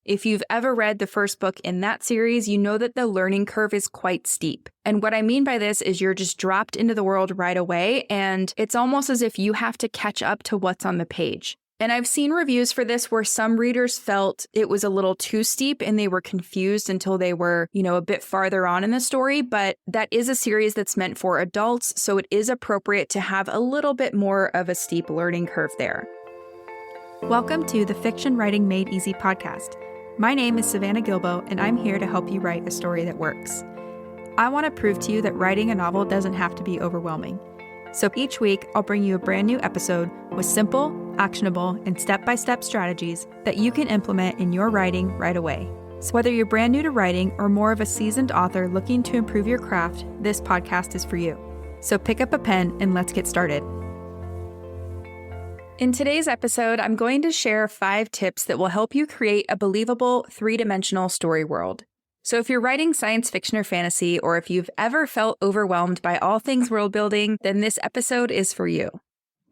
If you've ever read the first book in that series, you know that the learning curve is quite steep. And what I mean by this is you're just dropped into the world right away, and it's almost as if you have to catch up to what's on the page. And I've seen reviews for this where some readers felt it was a little too steep and they were confused until they were, a bit farther on in the story. But that is a series that's meant for adults, so it is appropriate to have a little bit more of a steep learning curve there. Welcome to the Fiction Writing Made Easy podcast. My name is Savannah Gilbo, and I'm here to help you write a story that works. I want to prove to you that writing a novel doesn't have to be overwhelming. So each week, I'll bring you a brand new episode with simple, actionable, and step-by-step strategies that you can implement in your writing right away. So whether you're brand new to writing or more of a seasoned author looking to improve your craft, this podcast is for you. So pick up a pen and let's get started. In today's episode, I'm going to share 5 tips that will help you create a believable, 3-dimensional story world. So if you're writing science fiction or fantasy, or if you've ever felt overwhelmed by all things world building, then this episode is for you.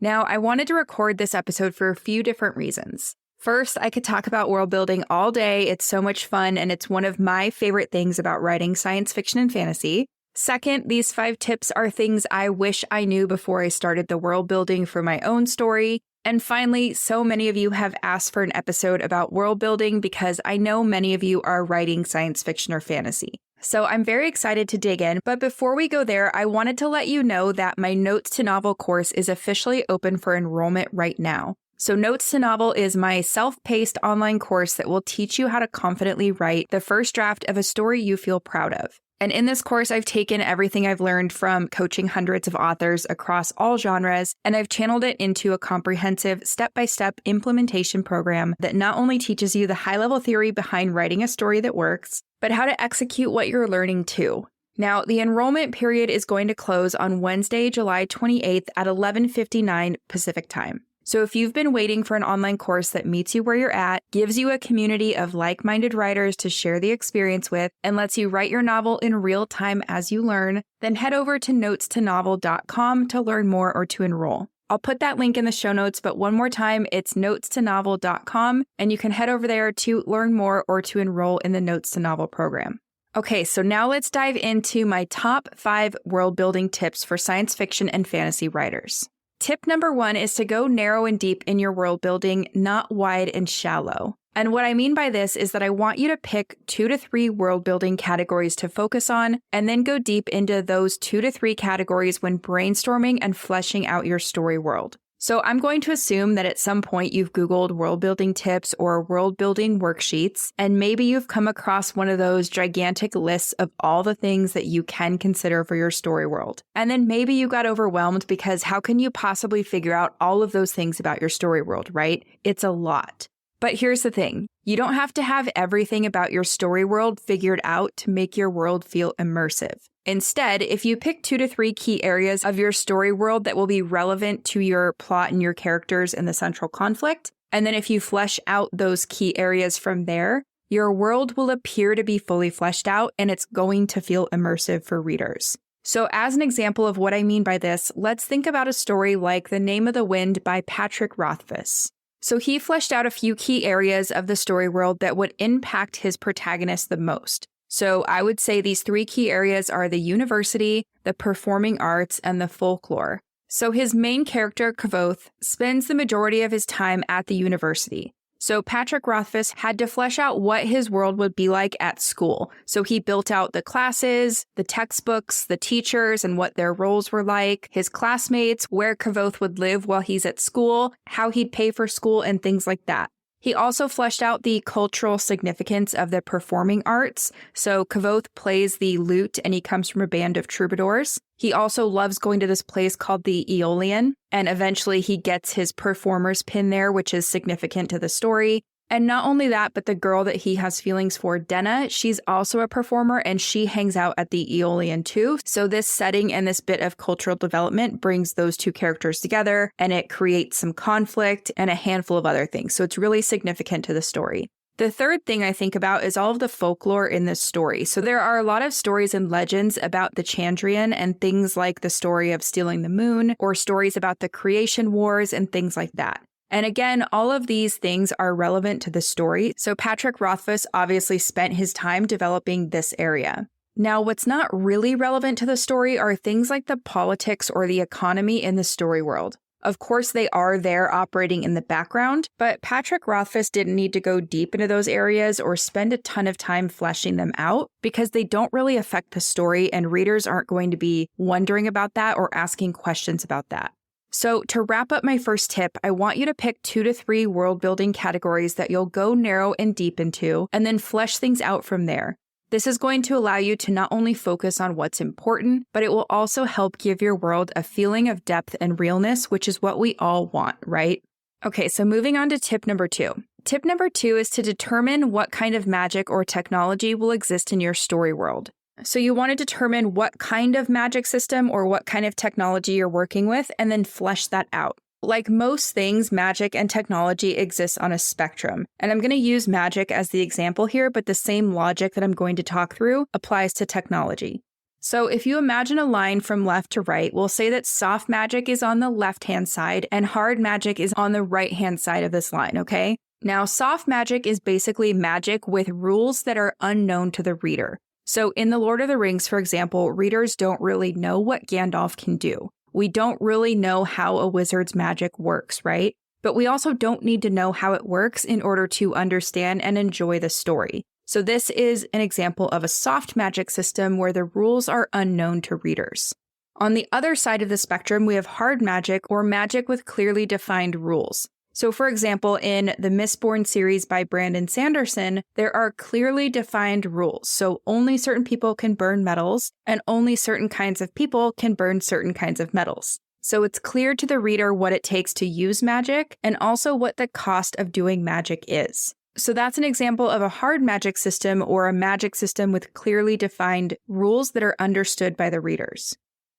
Now, I wanted to record this episode for a few different reasons. First, I could talk about world building all day. It's so much fun, and it's one of my favorite things about writing science fiction and fantasy. Second, these 5 tips are things I wish I knew before I started the world building for my own story. And finally, so many of you have asked for an episode about world building because I know many of you are writing science fiction or fantasy. So I'm very excited to dig in, but before we go there, I wanted to let you know that my Notes to Novel course is officially open for enrollment right now. So Notes to Novel is my self-paced online course that will teach you how to confidently write the first draft of a story you feel proud of. And in this course, I've taken everything I've learned from coaching hundreds of authors across all genres, and I've channeled it into a comprehensive step-by-step implementation program that not only teaches you the high-level theory behind writing a story that works, but how to execute what you're learning too. Now, the enrollment period is going to close on Wednesday, July 28th at 11:59 Pacific Time. So if you've been waiting for an online course that meets you where you're at, gives you a community of like-minded writers to share the experience with, and lets you write your novel in real time as you learn, then head over to notesToNovel.com to learn more or to enroll. I'll put that link in the show notes, but one more time, it's notesToNovel.com, and you can head over there to learn more or to enroll in the Notes to Novel program. Okay, so now let's dive into my top 5 world-building tips for science fiction and fantasy writers. Tip number 1 is to go narrow and deep in your world building, not wide and shallow. And what I mean by this is that I want you to pick 2 to 3 world building categories to focus on, and then go deep into those 2 to 3 categories when brainstorming and fleshing out your story world. So I'm going to assume that at some point you've Googled world building tips or world building worksheets, and maybe you've come across one of those gigantic lists of all the things that you can consider for your story world. And then maybe you got overwhelmed because how can you possibly figure out all of those things about your story world, right? It's a lot. But here's the thing. You don't have to have everything about your story world figured out to make your world feel immersive. Instead, if you pick 2 to 3 key areas of your story world that will be relevant to your plot and your characters and the central conflict, and then if you flesh out those key areas from there, your world will appear to be fully fleshed out and it's going to feel immersive for readers. So as an example of what I mean by this, let's think about a story like The Name of the Wind by Patrick Rothfuss. So he fleshed out a few key areas of the story world that would impact his protagonist the most. So I would say these 3 key areas are the university, the performing arts, and the folklore. So his main character, Kvothe, spends the majority of his time at the university. So Patrick Rothfuss had to flesh out what his world would be like at school. So he built out the classes, the textbooks, the teachers, and what their roles were like, his classmates, where Kvothe would live while he's at school, how he'd pay for school, and things like that. He also fleshed out the cultural significance of the performing arts. So Kvothe plays the lute and he comes from a band of troubadours. He also loves going to this place called the Aeolian, and eventually he gets his performer's pin there, which is significant to the story. And not only that, but the girl that he has feelings for, Denna, she's also a performer and she hangs out at the Aeolian too. So this setting and this bit of cultural development brings those 2 characters together and it creates some conflict and a handful of other things. So it's really significant to the story. The third thing I think about is all of the folklore in this story. So there are a lot of stories and legends about the Chandrian and things like the story of stealing the moon or stories about the creation wars and things like that. And again, all of these things are relevant to the story, so Patrick Rothfuss obviously spent his time developing this area. Now, what's not really relevant to the story are things like the politics or the economy in the story world. Of course, they are there operating in the background, but Patrick Rothfuss didn't need to go deep into those areas or spend a ton of time fleshing them out because they don't really affect the story and readers aren't going to be wondering about that or asking questions about that. So to wrap up my first tip, I want you to pick 2 to 3 world building categories that you'll go narrow and deep into and then flesh things out from there. This is going to allow you to not only focus on what's important, but it will also help give your world a feeling of depth and realness, which is what we all want, right? Okay, so moving on to tip number 2. Tip number 2 is to determine what kind of magic or technology will exist in your story world. So you want to determine what kind of magic system or what kind of technology you're working with, and then flesh that out. Like most things, magic and technology exists on a spectrum. And I'm going to use magic as the example here, but the same logic that I'm going to talk through applies to technology. So if you imagine a line from left to right, we'll say that soft magic is on the left-hand side and hard magic is on the right-hand side of this line, okay? Now, soft magic is basically magic with rules that are unknown to the reader. So in The Lord of the Rings, for example, readers don't really know what Gandalf can do. We don't really know how a wizard's magic works, right? But we also don't need to know how it works in order to understand and enjoy the story. So this is an example of a soft magic system where the rules are unknown to readers. On the other side of the spectrum, we have hard magic or magic with clearly defined rules. So for example, in the Mistborn series by Brandon Sanderson, there are clearly defined rules. So only certain people can burn metals, and only certain kinds of people can burn certain kinds of metals. So it's clear to the reader what it takes to use magic, and also what the cost of doing magic is. So that's an example of a hard magic system or a magic system with clearly defined rules that are understood by the readers.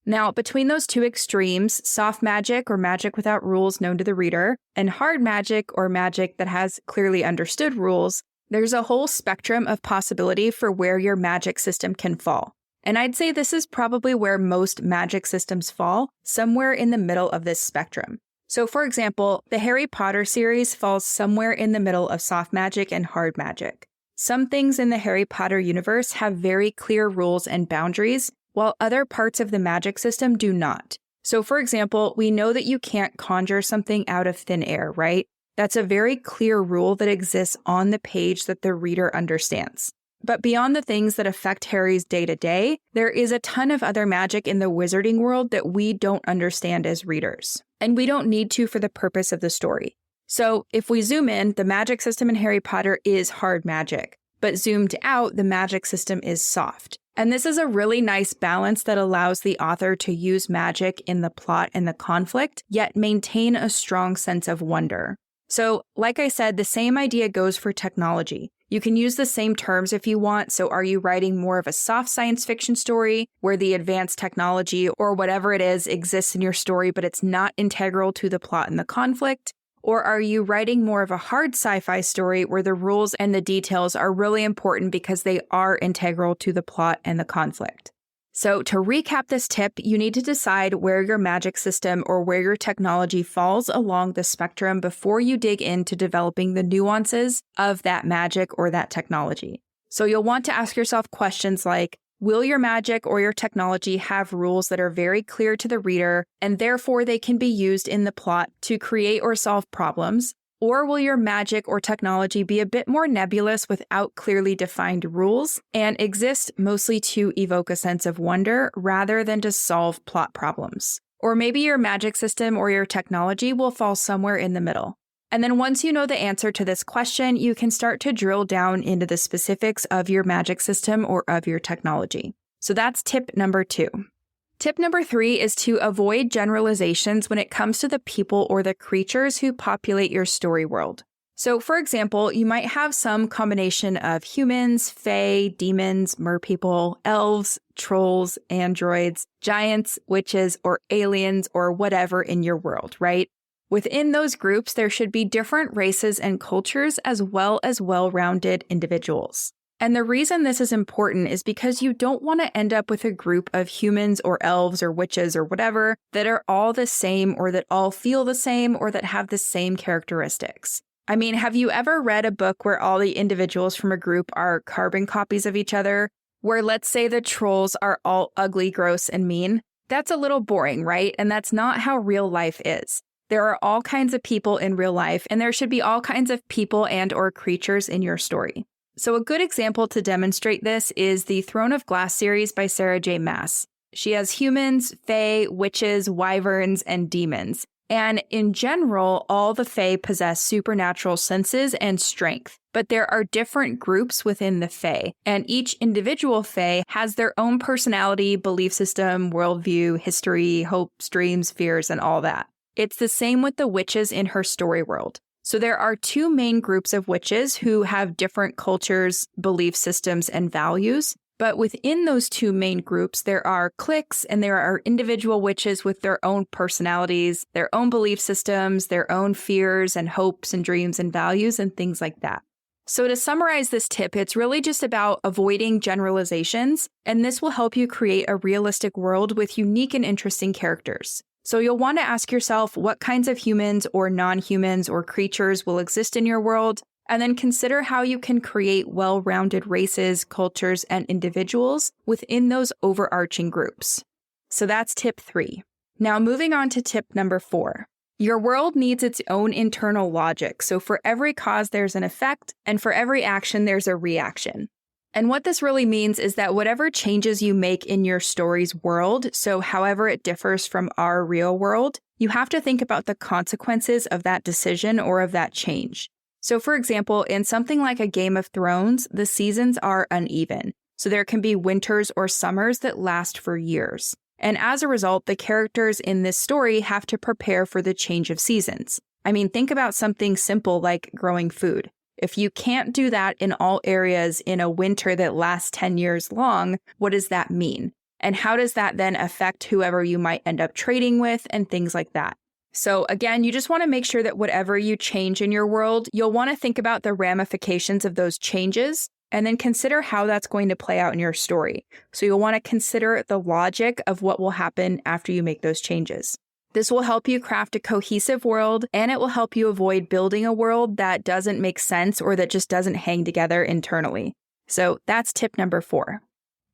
Now, between those two extremes, soft magic or magic without rules known to the reader, and hard magic or magic that has clearly understood rules, there's a whole spectrum of possibility for where your magic system can fall. And I'd say this is probably where most magic systems fall, somewhere in the middle of this spectrum. So for example, the Harry Potter series falls somewhere in the middle of soft magic and hard magic. Some things in the Harry Potter universe have very clear rules and boundaries, while other parts of the magic system do not. So for example, we know that you can't conjure something out of thin air, right? That's a very clear rule that exists on the page that the reader understands. But beyond the things that affect Harry's day-to-day, there is a ton of other magic in the wizarding world that we don't understand as readers. And we don't need to for the purpose of the story. So if we zoom in, the magic system in Harry Potter is hard magic. But zoomed out, the magic system is soft. And this is a really nice balance that allows the author to use magic in the plot and the conflict, yet maintain a strong sense of wonder. So, like I said, the same idea goes for technology. You can use the same terms if you want, so are you writing more of a soft science fiction story where the advanced technology or whatever it is exists in your story but it's not integral to the plot and the conflict? Or are you writing more of a hard sci-fi story where the rules and the details are really important because they are integral to the plot and the conflict? So to recap this tip, you need to decide where your magic system or where your technology falls along the spectrum before you dig into developing the nuances of that magic or that technology. So you'll want to ask yourself questions like, will your magic or your technology have rules that are very clear to the reader and therefore they can be used in the plot to create or solve problems? Or will your magic or technology be a bit more nebulous without clearly defined rules and exist mostly to evoke a sense of wonder rather than to solve plot problems? Or maybe your magic system or your technology will fall somewhere in the middle. And then once you know the answer to this question, you can start to drill down into the specifics of your magic system or of your technology. So that's tip number 2. Tip number 3 is to avoid generalizations when it comes to the people or the creatures who populate your story world. So for example, you might have some combination of humans, fae, demons, merpeople, elves, trolls, androids, giants, witches, or aliens, or whatever in your world, right? Within those groups, there should be different races and cultures as well as well-rounded individuals. And the reason this is important is because you don't want to end up with a group of humans or elves or witches or whatever that are all the same or that all feel the same or that have the same characteristics. I mean, have you ever read a book where all the individuals from a group are carbon copies of each other? Where let's say the trolls are all ugly, gross, and mean? That's a little boring, right? And that's not how real life is. There are all kinds of people in real life, and there should be all kinds of people and or creatures in your story. So a good example to demonstrate this is the Throne of Glass series by Sarah J. Maas. She has humans, fae, witches, wyverns, and demons. And in general, all the fae possess supernatural senses and strength. But there are different groups within the fae, and each individual fae has their own personality, belief system, worldview, history, hopes, dreams, fears, and all that. It's the same with the witches in her story world. So there are two main groups of witches who have different cultures, belief systems, and values. But within those two main groups, there are cliques and there are individual witches with their own personalities, their own belief systems, their own fears and hopes and dreams and values and things like that. So to summarize this tip, it's really just about avoiding generalizations, and this will help you create a realistic world with unique and interesting characters. So you'll want to ask yourself what kinds of humans or non-humans or creatures will exist in your world, and then consider how you can create well-rounded races, cultures, and individuals within those overarching groups. So that's tip 3. Now moving on to tip number 4. Your world needs its own internal logic, so for every cause there's an effect, and for every action there's a reaction. And what this really means is that whatever changes you make in your story's world, so however it differs from our real world, you have to think about the consequences of that decision or of that change. So for example, in something like a Game of Thrones, the seasons are uneven. So there can be winters or summers that last for years. And as a result, the characters in this story have to prepare for the change of seasons. I mean, think about something simple like growing food. If you can't do that in all areas in a winter that lasts 10 years long, what does that mean? And how does that then affect whoever you might end up trading with and things like that? So again, you just want to make sure that whatever you change in your world, you'll want to think about the ramifications of those changes and then consider how that's going to play out in your story. So you'll want to consider the logic of what will happen after you make those changes. This will help you craft a cohesive world, and it will help you avoid building a world that doesn't make sense or that just doesn't hang together internally. So that's tip number 4.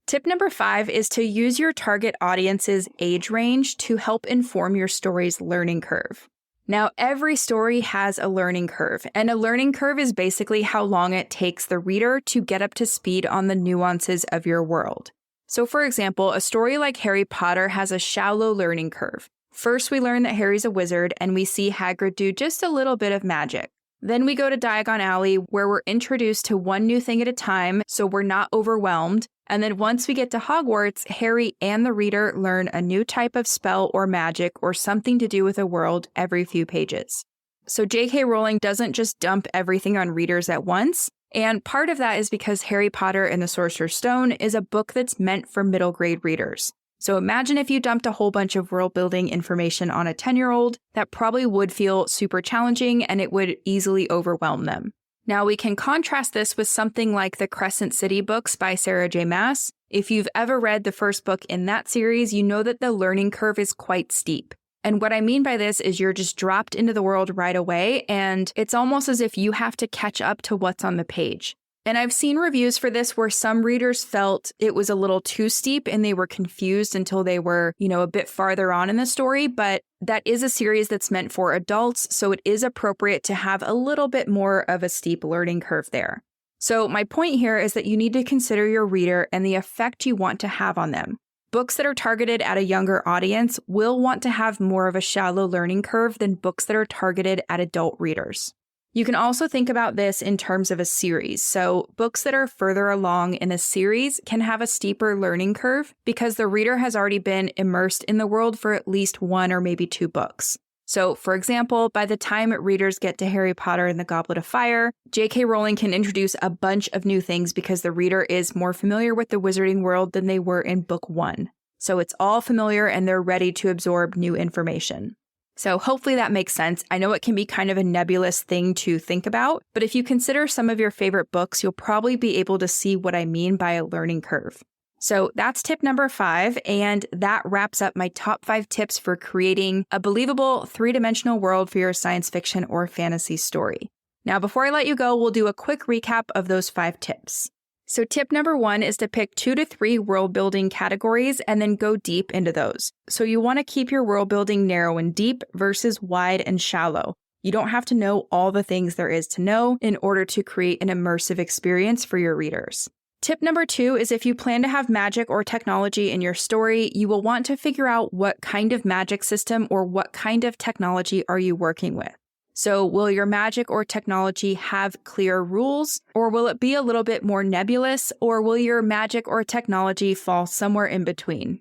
Tip number 5 is to use your target audience's age range to help inform your story's learning curve. Now, every story has a learning curve, and a learning curve is basically how long it takes the reader to get up to speed on the nuances of your world. So for example, a story like Harry Potter has a shallow learning curve. First, we learn that Harry's a wizard, and we see Hagrid do just a little bit of magic. Then we go to Diagon Alley, where we're introduced to one new thing at a time, so we're not overwhelmed. And then once we get to Hogwarts, Harry and the reader learn a new type of spell or magic or something to do with a world every few pages. So J.K. Rowling doesn't just dump everything on readers at once. And part of that is because Harry Potter and the Sorcerer's Stone is a book that's meant for middle grade readers. So imagine if you dumped a whole bunch of world building information on a 10-year-old, that probably would feel super challenging and it would easily overwhelm them. Now we can contrast this with something like the Crescent City books by Sarah J. Maas. If you've ever read the first book in that series, you know that the learning curve is quite steep. And what I mean by this is you're just dropped into the world right away, and it's almost as if you have to catch up to what's on the page. And I've seen reviews for this where some readers felt it was a little too steep and they were confused until they were, a bit farther on in the story. But that is a series that's meant for adults, so it is appropriate to have a little bit more of a steep learning curve there. So my point here is that you need to consider your reader and the effect you want to have on them. Books that are targeted at a younger audience will want to have more of a shallow learning curve than books that are targeted at adult readers. You can also think about this in terms of a series. So books that are further along in a series can have a steeper learning curve because the reader has already been immersed in the world for at least 1 or maybe 2 books. So for example, by the time readers get to Harry Potter and the Goblet of Fire, J.K. Rowling can introduce a bunch of new things because the reader is more familiar with the wizarding world than they were in book 1. So it's all familiar and they're ready to absorb new information. So hopefully that makes sense. I know it can be kind of a nebulous thing to think about, but if you consider some of your favorite books, you'll probably be able to see what I mean by a learning curve. So that's tip number 5, and that wraps up my top 5 tips for creating a believable 3-dimensional world for your science fiction or fantasy story. Now, before I let you go, we'll do a quick recap of those 5 tips. So tip number 1 is to pick 2 to 3 world building categories and then go deep into those. So you want to keep your world building narrow and deep versus wide and shallow. You don't have to know all the things there is to know in order to create an immersive experience for your readers. Tip number 2 is if you plan to have magic or technology in your story, you will want to figure out what kind of magic system or what kind of technology are you working with. So will your magic or technology have clear rules, or will it be a little bit more nebulous, or will your magic or technology fall somewhere in between?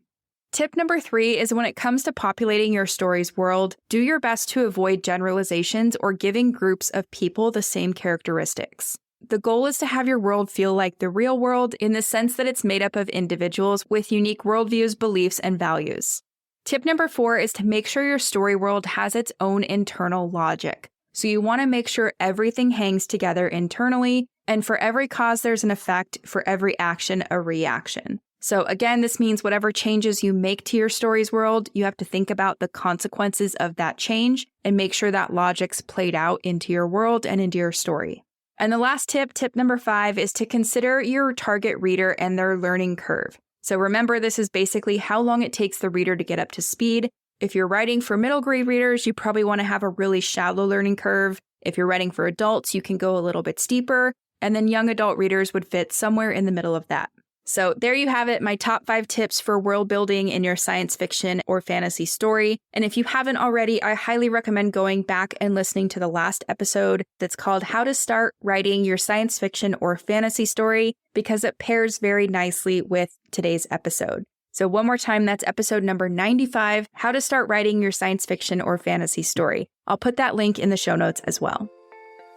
Tip number 3 is when it comes to populating your story's world, do your best to avoid generalizations or giving groups of people the same characteristics. The goal is to have your world feel like the real world in the sense that it's made up of individuals with unique worldviews, beliefs, and values. Tip number 4 is to make sure your story world has its own internal logic. So you want to make sure everything hangs together internally, and for every cause there's an effect, for every action a reaction. So again, this means whatever changes you make to your story's world, you have to think about the consequences of that change and make sure that logic's played out into your world and into your story. And the last tip, tip number 5, is to consider your target reader and their learning curve. So remember, this is basically how long it takes the reader to get up to speed. If you're writing for middle grade readers, you probably want to have a really shallow learning curve. If you're writing for adults, you can go a little bit steeper. And then young adult readers would fit somewhere in the middle of that. So there you have it, my top 5 tips for world building in your science fiction or fantasy story. And if you haven't already, I highly recommend going back and listening to the last episode that's called How to Start Writing Your Science Fiction or Fantasy Story, because it pairs very nicely with today's episode. So one more time, that's episode number 95, How to Start Writing Your Science Fiction or Fantasy Story. I'll put that link in the show notes as well.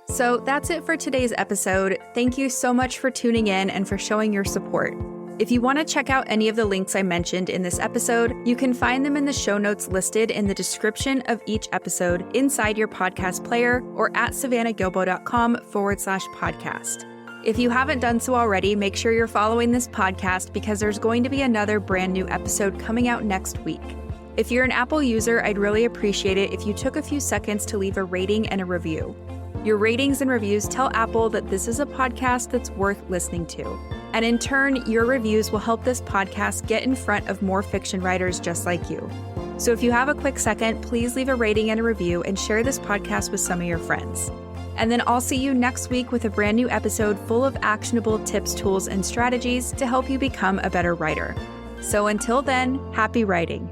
So that's it for today's episode. Thank you so much for tuning in and for showing your support. If you want to check out any of the links I mentioned in this episode, you can find them in the show notes listed in the description of each episode inside your podcast player or at savannahgilbo.com/podcast. If you haven't done so already, make sure you're following this podcast because there's going to be another brand new episode coming out next week. If you're an Apple user, I'd really appreciate it if you took a few seconds to leave a rating and a review. Your ratings and reviews tell Apple that this is a podcast that's worth listening to. And in turn, your reviews will help this podcast get in front of more fiction writers just like you. So if you have a quick second, please leave a rating and a review and share this podcast with some of your friends. And then I'll see you next week with a brand new episode full of actionable tips, tools, and strategies to help you become a better writer. So until then, happy writing.